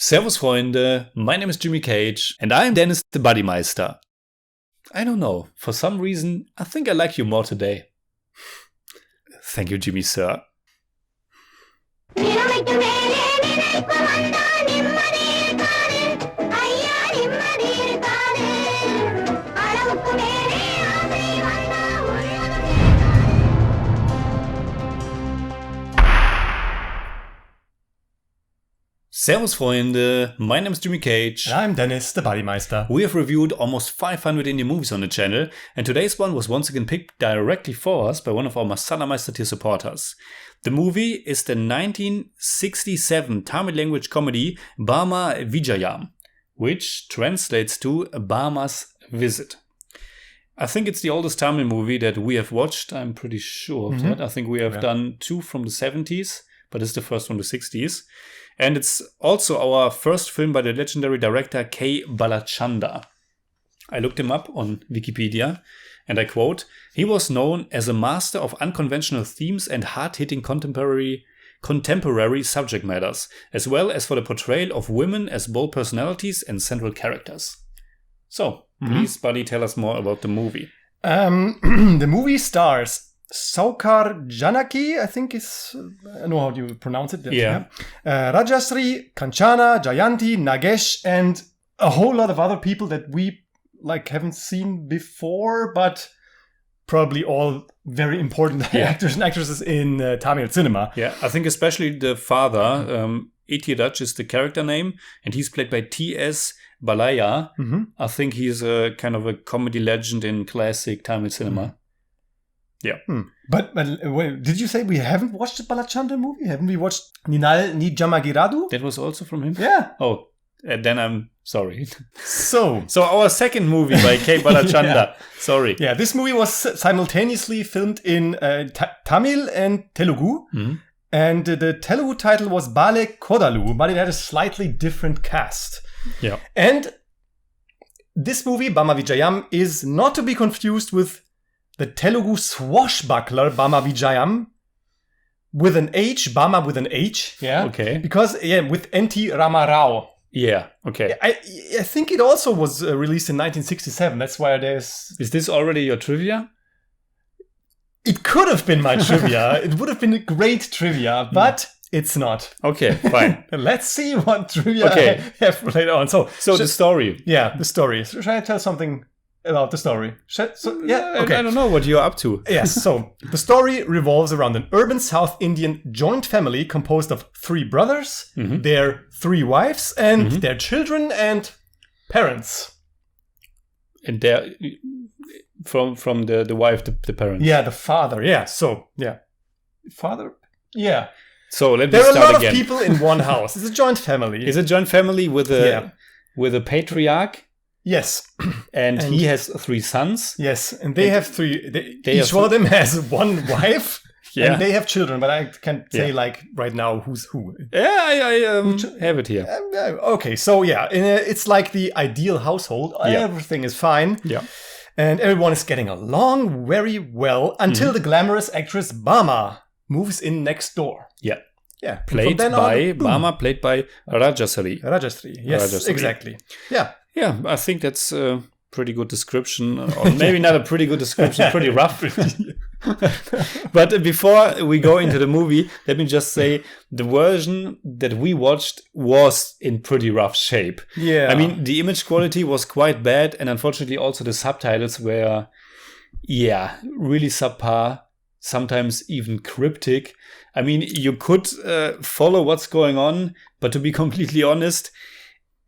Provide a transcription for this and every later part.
Servus Freunde, my name is Jimmy Cage and I'm Deniz the Buddymeister. I don't know, for some reason I think I like you more today. Thank you, Jimmy sir. Servus Freunde, my name is Jimmy Cage. And I'm Deniz, the Buddymeister. We have reviewed almost 500 indie movies on the channel, and today's one was once again picked directly for us by one of our Masala Meister tier supporters. The movie is the 1967 Tamil language comedy Bama Vijayam, which translates to Bama's Visit. I think it's the oldest Tamil movie that we have watched, I'm pretty sure of that. I think we have done two from the 70s, but it's the first from the 60s. And it's also our first film by the legendary director K. Balachander. I looked him up on Wikipedia, and I quote, "He was known as a master of unconventional themes and hard-hitting contemporary subject matters, as well as for the portrayal of women as bold personalities and central characters." So, please, Buddy, tell us more about the movie. The movie stars Saukar Janaki, I think is, I know how you pronounce it. Yeah. Rajasri, Kanchana, Jayanti, Nagesh, and a whole lot of other people that we haven't seen before, but probably all very important actors and actresses in Tamil cinema. Yeah, I think especially the father, Itiraj is the character name, and he's played by T.S. Balaya. I think he's a kind of a comedy legend in classic Tamil cinema. Yeah. But wait, did you say we haven't watched the Balachander movie? Haven't we watched Ninal Ni Jamagiradu? That was also from him? Yeah. Oh, then I'm sorry. So our second movie by K. Balachander. Sorry. Yeah, this movie was simultaneously filmed in Tamil and Telugu. And the Telugu title was Bale Kodalu, but it had a slightly different cast. Yeah. And this movie, Bama Vijayam, is not to be confused with the Telugu swashbuckler Bama Vijayam with an H, Bama with an H. Yeah. Okay. Because, with N.T. Rama Rao. Yeah, okay. I think it also was released in 1967. That's why there's... Is this already your trivia? It could have been my trivia. It would have been a great trivia, but it's not. Okay, fine. Let's see what trivia I have later on. So the story. Yeah, the story. So shall I tell something about the story? Okay. I don't know what you're up to. Yes, so the story revolves around an urban South Indian joint family composed of 3 brothers, their 3 wives, and their children and parents. And they're from the wife, the parents. Yeah, the father. Yeah, so, yeah. Father? Yeah. So let me start again. There are a lot of people in one house. It's a joint family. It's a joint family with a patriarch. Yes. And he has 3 sons. Yes, and they have 3. Each one of them has 1 wife. Yeah. And they have children, but I can't say right now who's who. Yeah, I have it here. Okay, so it's like the ideal household. Everything is fine. Yeah. And everyone is getting along very well until the glamorous actress Bama moves in next door. Yeah. Yeah. Played by Bama, played by Rajasri. Yes, Rajasri. Exactly. Yeah. Yeah, I think that's a pretty good description. Or maybe not a pretty good description, pretty rough. But before we go into the movie, let me just say the version that we watched was in pretty rough shape. Yeah. I mean, the image quality was quite bad, and unfortunately also the subtitles were, really subpar, sometimes even cryptic. I mean, you could follow what's going on, but to be completely honest,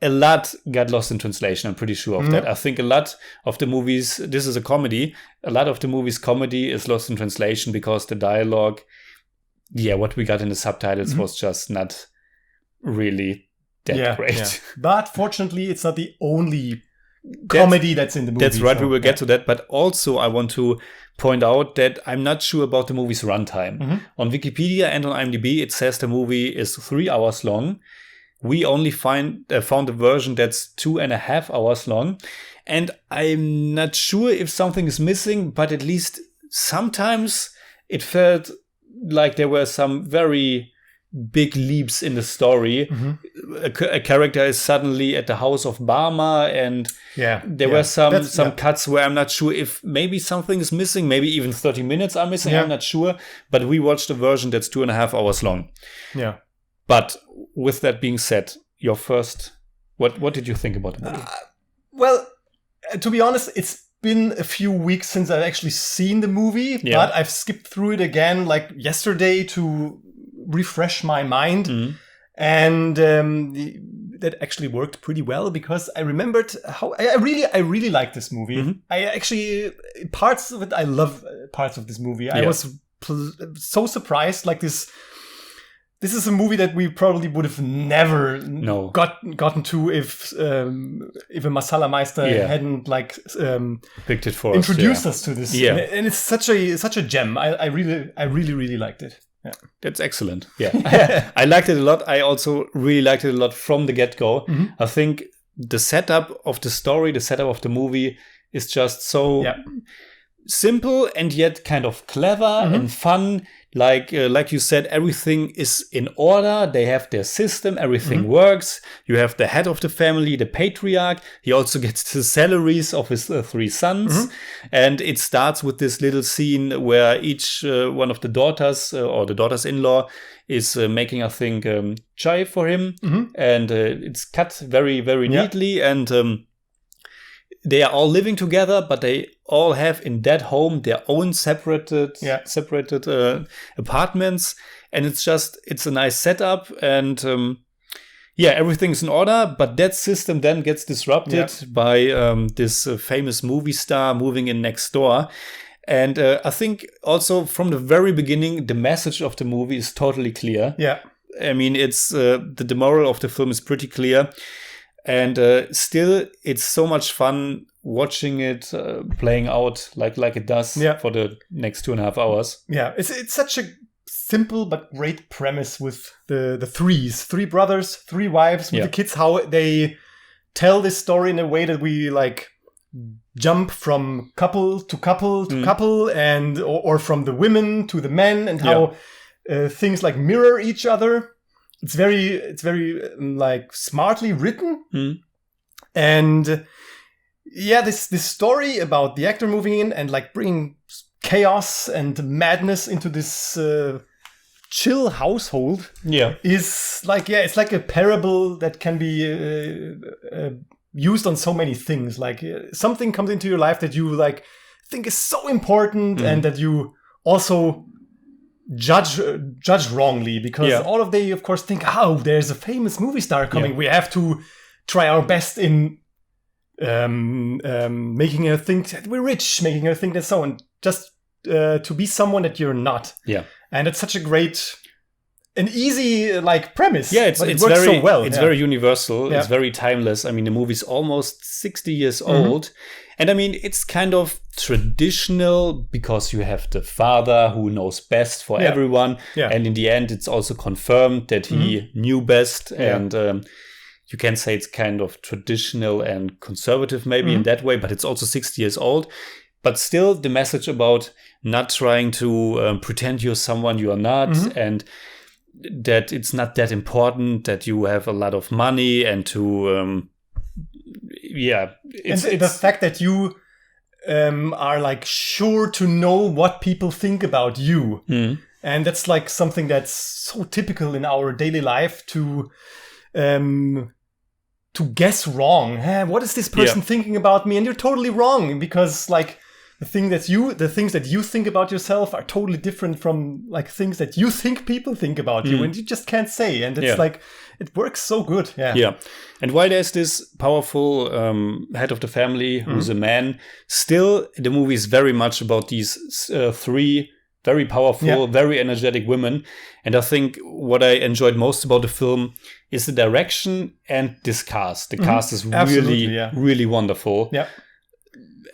a lot got lost in translation. I'm pretty sure of that. I think a lot of the movies, this is a comedy, a lot of the movie's comedy is lost in translation because the dialogue, what we got in the subtitles was just not really that great. Yeah. But fortunately, it's not the only comedy that's in the movie. That's right, we will get to that. But also, I want to point out that I'm not sure about the movie's runtime. On Wikipedia and on IMDb, it says the movie is 3 hours long. We only found a version that's 2.5 hours long. And I'm not sure if something is missing, but at least sometimes it felt like there were some very big leaps in the story. A character is suddenly at the house of Bama, and there were some cuts where I'm not sure if maybe something is missing, maybe even 30 minutes are missing, I'm not sure. But we watched a version that's 2.5 hours long. Yeah. But with that being said, your first, what did you think about the movie? Well, to be honest, it's been a few weeks since I've actually seen the movie, but I've skipped through it again like yesterday to refresh my mind. And that actually worked pretty well because I remembered how I really liked this movie. I actually, parts of it, I love parts of this movie. I was so surprised, like this is a movie that we probably would have never gotten to if a Masala hadn't like picked it for introduced us to this. And it's such a gem. I really liked it. Yeah. That's excellent. Yeah. I liked it a lot. I also really liked it a lot from the get-go. I think the setup of the story, the setup of the movie is just so simple and yet kind of clever and fun. Like you said, everything is in order. They have their system. Everything works. You have the head of the family, the patriarch. He also gets the salaries of his 3 sons. And it starts with this little scene where each one of the daughters or the daughters-in-law is making, I think, chai for him. And it's cut very, very neatly. And they are all living together, but they all have in that home their own separated apartments. And it's a nice setup. And everything's in order. But that system then gets disrupted by this famous movie star moving in next door. And I think also from the very beginning, the message of the movie is totally clear. I mean, it's the moral of the film is pretty clear. And still, it's so much fun watching it playing out like it does for the next 2.5 hours. Yeah, it's such a simple but great premise with the 3 brothers, 3 wives with the kids. How they tell this story in a way that we like jump from couple to couple to couple, and or from the women to the men, and how things like mirror each other. It's very like smartly written. And this story about the actor moving in and like bringing chaos and madness into this chill household is like, it's like a parable that can be used on so many things. Like something comes into your life that you like think is so important and that you also judge wrongly, because all of they of course think, there's a famous movie star coming, we have to try our best in making her think that we're rich, making her think that so, and just to be someone that you're not. And it's such a great an easy like premise. It works very, so well. It's very universal. Yeah. It's very timeless. I mean, the movie's almost 60 years old. And I mean, it's kind of traditional because you have the father who knows best for everyone. Yeah. And in the end, it's also confirmed that he knew best. Yeah. And you can say it's kind of traditional and conservative maybe in that way, but it's also 60 years old. But still, the message about not trying to pretend you're someone you are not, and that it's not that important that you have a lot of money, and to it's the fact that you are like sure to know what people think about you, and that's like something that's so typical in our daily life to guess wrong. What is this person thinking about me? And you're totally wrong, because like the things that you think about yourself are totally different from like things that you think people think about you, and you just can't say. And it's like, it works so good. Yeah. And while there's this powerful head of the family who's a man, still the movie is very much about these three very powerful, very energetic women. And I think what I enjoyed most about the film is the direction and this cast. The cast is really wonderful. Yeah.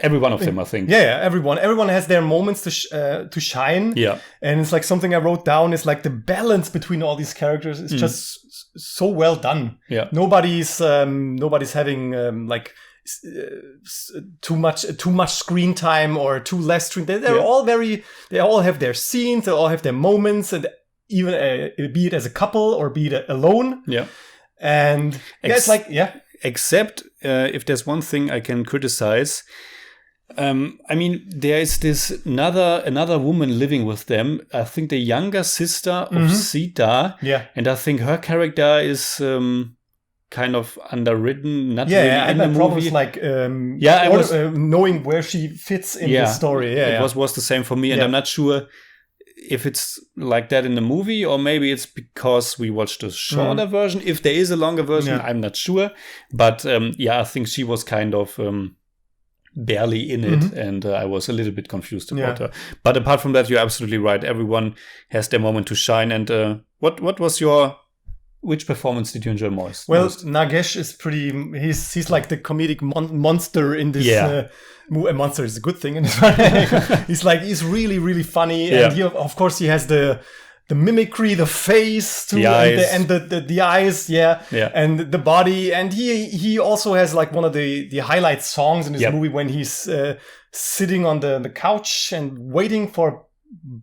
Every one of them, I think. Yeah, everyone has their moments to shine. Yeah. And it's like something I wrote down is like the balance between all these characters is just so well done. Yeah. Nobody's having like too much screen time or too less screen. They all have their scenes, they all have their moments, and even be it as a couple or be it alone. Yeah. And it's like, Except if there's one thing I can criticize, I mean, there is this another woman living with them. I think the younger sister of Sita. Yeah. And I think her character is kind of underwritten, not really in the movie. Problems like knowing where she fits in the story. Yeah, it was the same for me, and I'm not sure if it's like that in the movie, or maybe it's because we watched a shorter version. If there is a longer version, I'm not sure. But I think she was kind of barely in it, and I was a little bit confused about her. But apart from that, you're absolutely right. Everyone has their moment to shine. And what was which performance did you enjoy most? Well, Nagesh is pretty. He's like the comedic monster in this. A monster is a good thing in this one. he's really, really funny, and he, of course, he has the mimicry, the face too, and the eyes, and the body, and he also has like one of the highlight songs in this movie when he's sitting on the couch and waiting for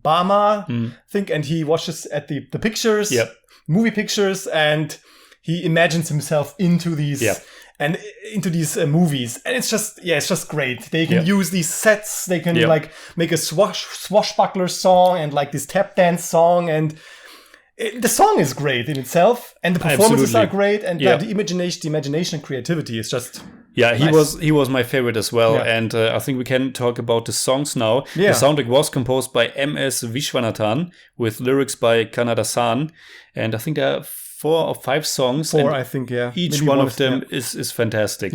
Bama, I think, and he watches at the pictures, movie pictures, and he imagines himself into these. And into these movies, and it's just great. They can use these sets. They can like make a swashbuckler song and like this tap dance song, and the song is great in itself, and the performances are great, and the imagination and creativity is just nice. He was my favorite as well, and I think we can talk about the songs now. The soundtrack was composed by M.S. Vishwanathan with lyrics by Kannada-san, and I think there are 4 or 5 songs. I think, each one of them is fantastic.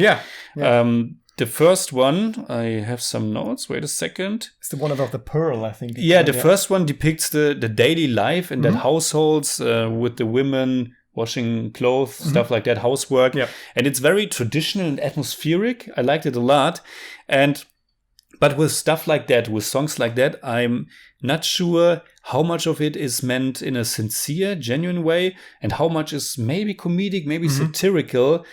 The first one, I have some notes. Wait a second. It's the one about the pearl, I think. The first one depicts the daily life in that households with the women washing clothes, stuff like that, housework. And it's very traditional and atmospheric. I liked it a lot. But with stuff like that, with songs like that, I'm not sure how much of it is meant in a sincere, genuine way, and how much is maybe comedic, maybe satirical.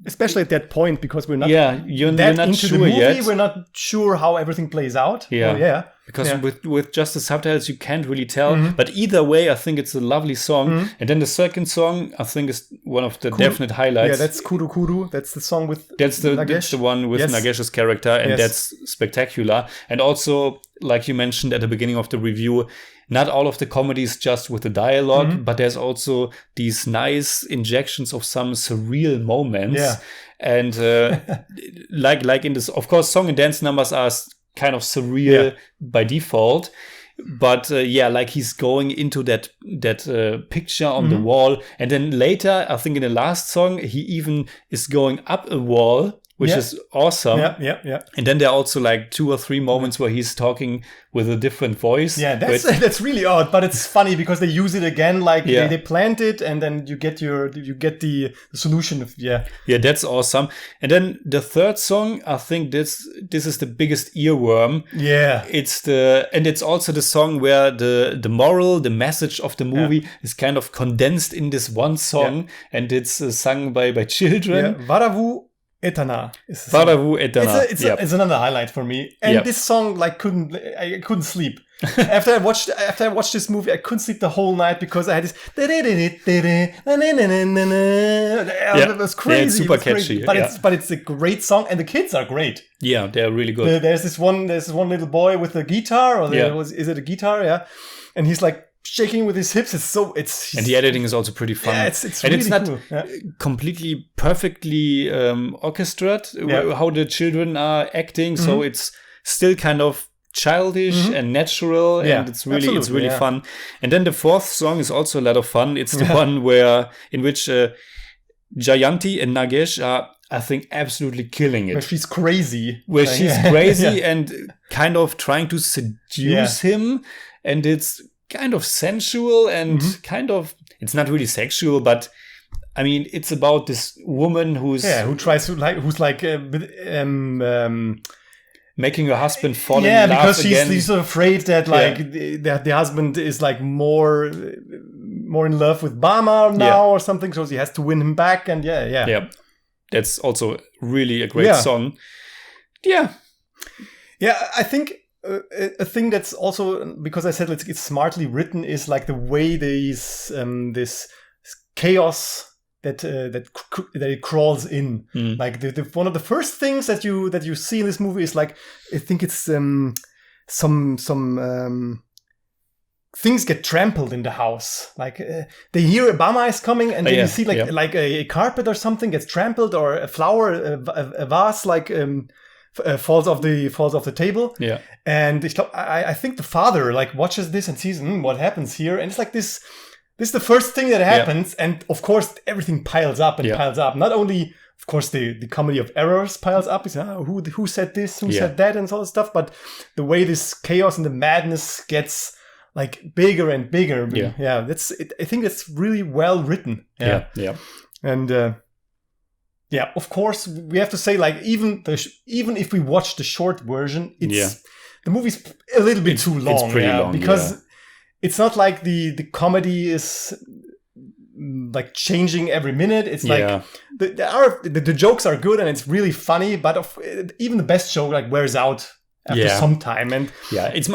Especially at that point, because we're not you're that not into sure the movie, yet. We're not sure how everything plays out. Because with just the subtitles, you can't really tell. But either way, I think it's a lovely song. And then the second song, I think, is one of the definite highlights. Yeah, that's Kuru Kuru. That's the song with That's the one with Nagesh's character, and that's spectacular. And also, like you mentioned at the beginning of the review, not all of the comedy is just with the dialogue, but there's also these nice injections of some surreal moments. And like in this, of course, song and dance numbers are kind of surreal by default. But like he's going into that picture on the wall. And then later, I think in the last song, he even is going up a wall, which is awesome. And then there are also like 2 or 3 moments where he's talking with a different voice. That's really odd, but it's funny because they use it again, like they plant it, and then you get the solution. That's awesome. And then the third song, I think this is the biggest earworm. It's also the song where the moral, the message of the movie is kind of condensed in this one song, and it's sung by children. Varavu Etana. Varavu Etana. It's another highlight for me. And this song, like, I couldn't sleep. After I watched this movie, I couldn't sleep the whole night because I had this. It was crazy. It's super catchy. But it's a great song, and the kids are great. Yeah, they're really good. There's this one little boy with a guitar, or is it a guitar? Yeah, and he's like shaking with his hips. And the editing is also pretty fun. It's and really it's not cool. completely perfectly orchestrated how the children are acting. So it's still kind of childish and natural, and it's really fun. And then the fourth song is also a lot of fun. It's the one in which Jayanti and Nagesh are, I think, absolutely killing it. Where she's crazy. And kind of trying to seduce him, and it's kind of sensual and kind of, it's not really sexual, but I mean, it's about this woman who tries to making her husband fall in love because again. She's afraid that that the husband is like more in love with Bama now or something, so she has to win him back. And that's also really a great song. I think a thing that's also, because I said it's smartly written, is like the way this chaos that it crawls in. Like one of the first things that you see in this movie is like, I think it's some things get trampled in the house. Like they hear a Bama is coming, and then you see like a carpet or something gets trampled, or a flower, a vase like falls off the table. Yeah. And I think the father like watches this and sees what happens here, and it's like this. This is the first thing that happens, and of course everything piles up and piles up. Not only, of course, the comedy of errors piles up. It's who said this, who said that, and all this stuff. But the way this chaos and the madness gets like bigger and bigger. Yeah. I think it's really well written. Yeah. And of course we have to say, like, even if we watch the short version, the movie's a little bit too long. It's pretty long because. It's not like the comedy is like changing every minute. It's like the jokes are good and it's really funny, but even the best joke like wears out after some time. And it's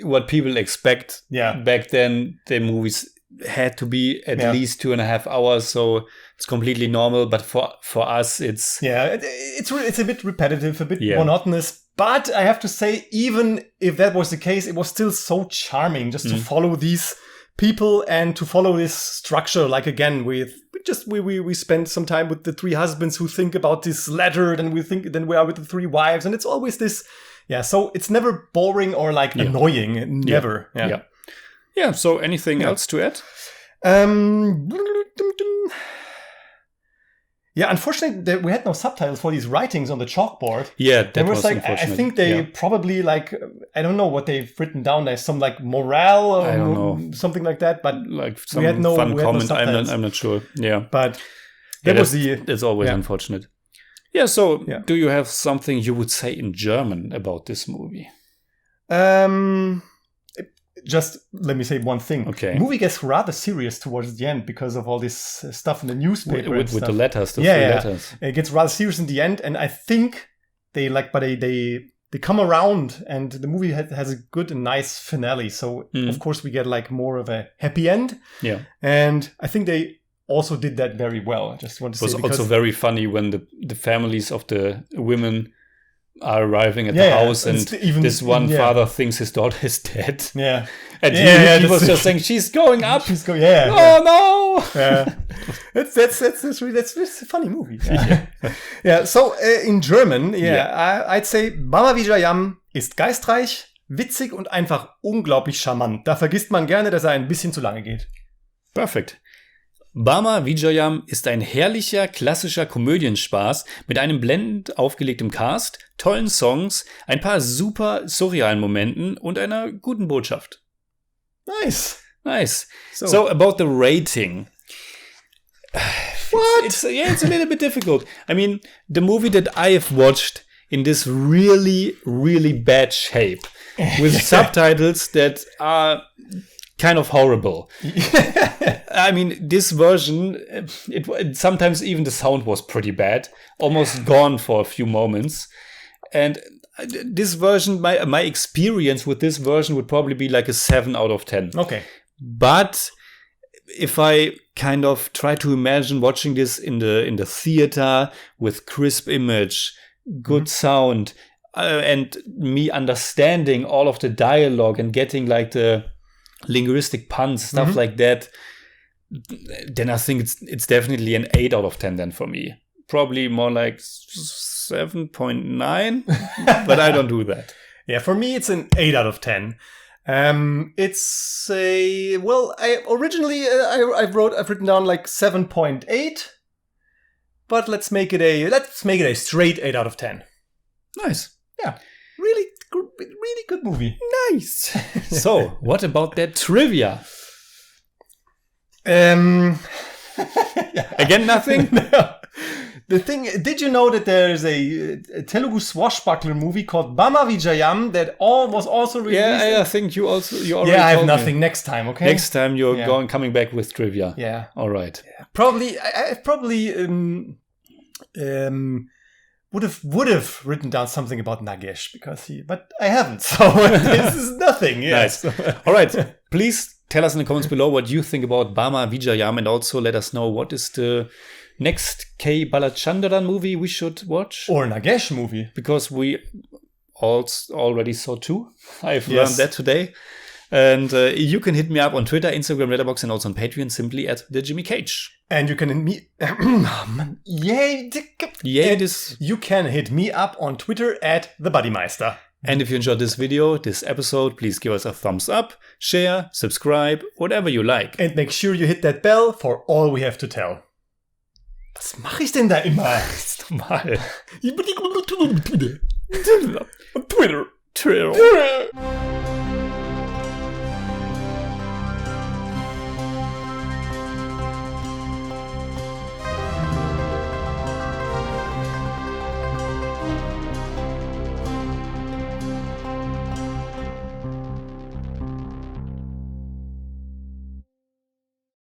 what people expect. Back then the movies had to be at least 2.5 hours, so it's completely normal. But for us, it's it's a bit repetitive, a bit monotonous. But I have to say, even if that was the case, it was still so charming just to follow these people and to follow this structure. Like, again, we spend some time with the three husbands who think about this letter, then we are with the three wives, and it's always this. So it's never boring or like annoying. Never. Yeah. So anything else to add? Unfortunately, we had no subtitles for these writings on the chalkboard. Yeah, that was like, unfortunate. I think they probably like, I don't know what they've written down. There's some like morale or I don't know. Something like that. But like some fun comment. No I'm not sure. Yeah, but that's always unfortunate. Yeah. So, do you have something you would say in German about this movie? Just let me say one thing. Okay. The movie gets rather serious towards the end because of all this stuff in the newspaper. With the letters, the three letters. It gets rather serious in the end, and I think they come around, and the movie has a good and nice finale. So of course we get like more of a happy end. Yeah. And I think they also did that very well. I just want to say it was also very funny when the families of the women are arriving at the house, and this one father thinks his daughter is dead. Yeah, and he was just saying, "She's going up. She's going. Oh no!" Yeah, that's a funny movie. Yeah. So in German, I'd say Bama Vijayam ist geistreich, witzig und einfach unglaublich charmant. Da vergisst man gerne, dass ein bisschen zu lange geht. Perfekt. Bama Vijayam ist ein herrlicher, klassischer Komödienspaß mit einem blendend aufgelegtem Cast, tollen Songs, ein paar super surrealen Momenten und einer guten Botschaft. Nice. So about the rating. What? It's a little bit difficult. I mean, the movie that I have watched in this really, really bad shape with subtitles that are kind of horrible. I mean, this version, it sometimes even the sound was pretty bad, almost gone for a few moments. And this version, my experience with this version would probably be like a 7 out of 10. Okay. But if I kind of try to imagine watching this in the theater with crisp image, good sound, and me understanding all of the dialogue and getting like the linguistic puns, stuff like that, then I think it's definitely an 8 out of 10 then for me. Probably more like 7.9, but I don't do that. Yeah, for me it's an 8 out of 10. It's a I've written down like 7.8, but let's make it a straight 8 out of 10. Nice. Yeah. Really good movie. Nice. So, what about that trivia? Again, nothing? No. The thing, did you know that there's a Telugu swashbuckler movie called Bama Vijayam that was also released? Yeah, I think you already I have nothing. Next time, okay? Next time you're coming back with trivia. Yeah. All right. Yeah. Probably would have written down something about Nagesh but I haven't. So this is nothing. Yes. Nice. All right. Please tell us in the comments below what you think about Bama Vijayam, and also let us know what is the next K. Balachander movie we should watch. Or Nagesh movie. Because we already saw 2. I've learned that today. And you can hit me up on Twitter, Instagram, Letterboxd, and also on Patreon, simply at the Jimmy Cage. And you can hit me. You can hit me up on Twitter at the Buddymeister. And if you enjoyed this video, this episode, please give us a thumbs up, share, subscribe, whatever you like. And make sure you hit that bell for all we have to tell. Was mache ich denn da immer? Das ist normal. Twitter.